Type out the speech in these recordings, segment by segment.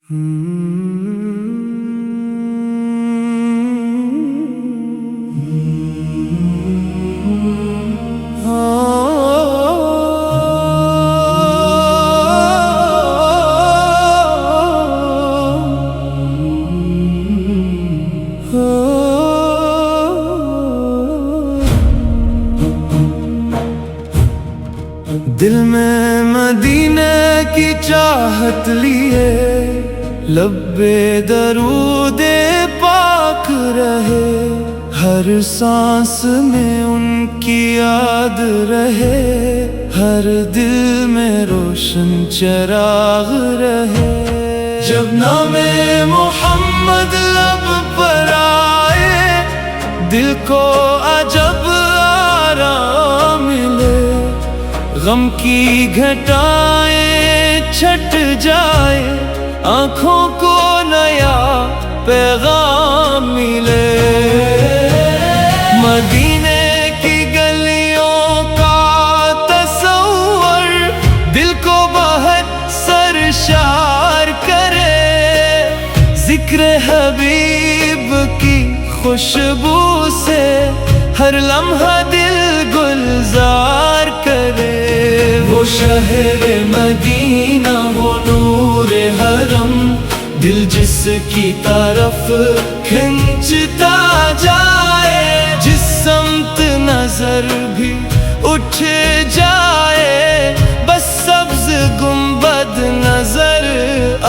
دل میں مدینے کی چاہت لیے لب درود پاک رہے، ہر سانس میں ان کی یاد رہے، ہر دل میں روشن چراغ رہے۔ جب نام محمد لب پر آئے، دل کو عجب آرام ملے، غم کی گھٹائیں چھٹ جائے، آنکھوں کو نیا پیغام ملے۔ مدینے کی گلیوں کا تصور دل کو بہت سرشار کرے، ذکر حبیب کی خوشبو سے ہر لمحہ دل گلزار کرے۔ وہ شہر مدینہ، وہ نور حرم، دل جس کی طرف کھنچتا جائے، جس سمت نظر بھی اٹھ جائے، بس سبز گنبد نظر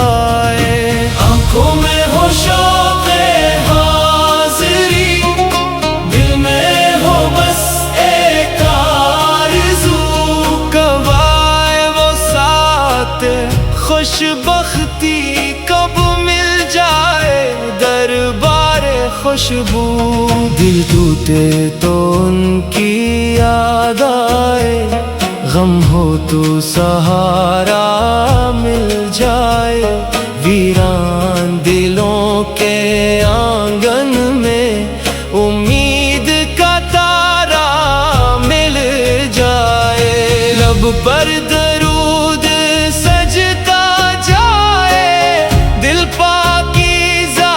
آئے۔ آنکھوں میں ہو شوق حاضری، دل میں ہو بس ایک آرزو، کب آئے وہ ساتھ خوش بختی، کب مل جائے دربار خوشبو۔ دل ٹوٹے تو ان کی یاد آئے، غم ہو تو سہارا مل جائے، ویران دلوں کے آنگن میں امید کا تارا مل جائے۔ لب پر درود سجتا جائے، دل پاکیزہ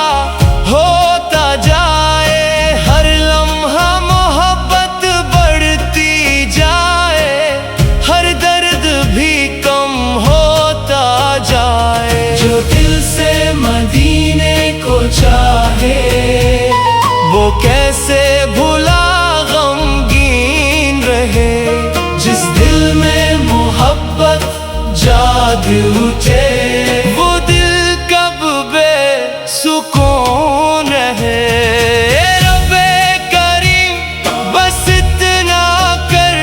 ہوتا جائے، ہر لمحہ محبت بڑھتی جائے، ہر درد بھی کم ہوتا جائے۔ جو دل سے مدینے کو چاہے، وہ کیسے بھلا غمگین رہے، جس دل میں محبت جاگ اٹھے، وہ دل کب بے سکون رہے۔ رب کریم بس اتنا کر،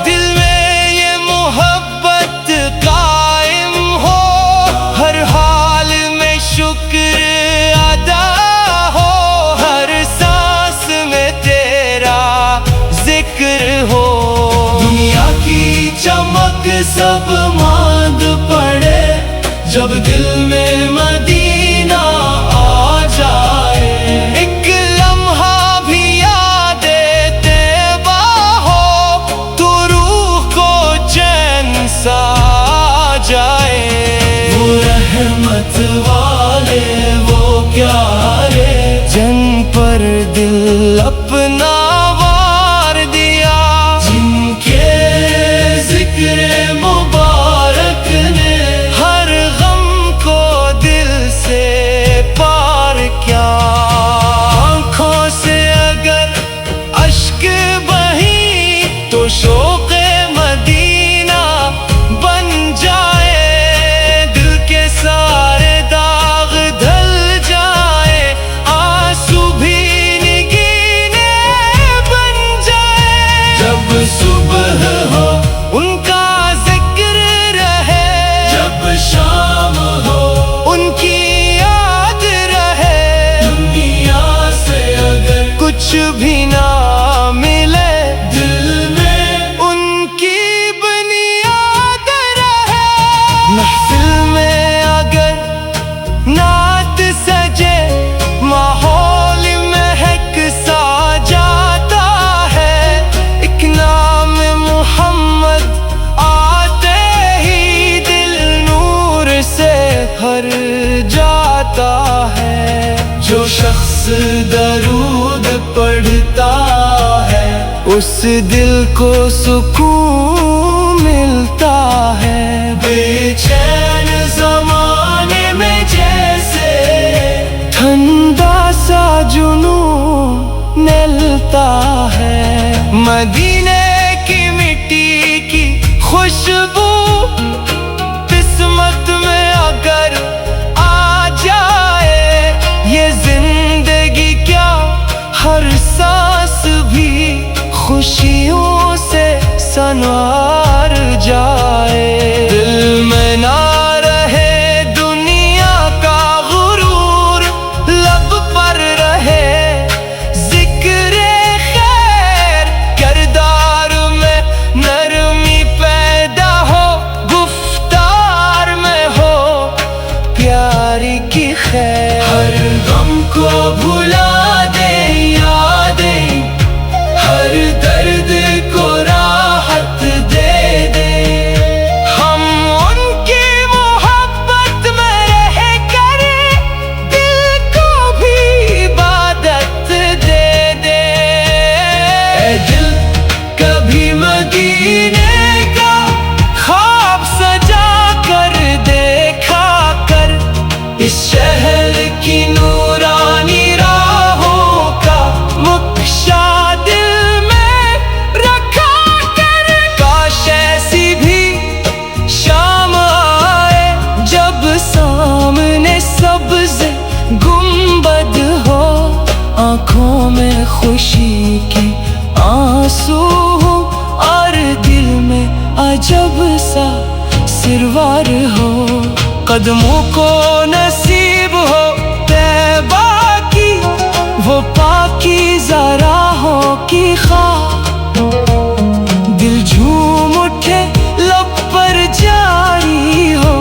دل میں یہ محبت قائم ہو، ہر حال میں شکر ادا ہو، ہر سانس میں تیرا ذکر ہو۔ دنیا کی چمک سب ماند پڑے، جب دل میں مدینہ آ جائے، ایک لمحہ بھی یاد طیبہ ہو تو روح کو چین سا آ جائے۔ وہ رحمت والے، وہ پیارے، جن پر دل اپنا وار دیا، جن کے ذکر مبارک نے ہر غم کو دل سے پار کیا۔ آنکھوں سے اگر اشک بہیں تو شوق مدینہ بن جائے، دل کے سارے درود پڑھتا ہے اس دل کو سکون ملتا ہے. بے چین زمانے میں جیسے ٹھنڈا سا جنون ملتا ہے. مدینے کی مٹی کی خوشبو قسمت میں اگر آ جائے یہ زندگی کیا ہر سانس بھی خوشیوں سے سنوار جائے. دل میں نہ رہے دنیا کا غرور لب پر رہے ذکر خیر کردار میں نرمی پیدا ہو گفتار میں ہو پیار کی خیر. ہر غم کو بھلا دے یادیں ہر درد کو راحت دے دے. ہم ان کی محبت میں رہ کر دل کو بھی عبادت دے دے. اے دل کبھی مدینے کا خواب سجا کر دیکھا کر اس شہر کی نورانی راہوں کا نقشہ دل میں رکھا کر. کاش ایسی بھی شام آئے جب سامنے سبز گنبد ہو آنکھوں میں خوشی کی آنسو ہو اور دل میں عجب سا سروار ہو. قدموں کو نصیب ہو طیبہ کی وہ پاکیزہ راہوں کی خواہ. دل جھوم اٹھے لب پر جاری ہو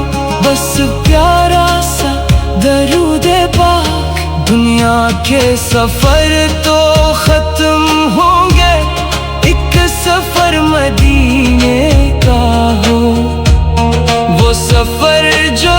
بس پیارا سا درود پاک. دنیا کے سفر تو ختم ہوں گے ایک سفر مدینے کا ہو وہ سفر جو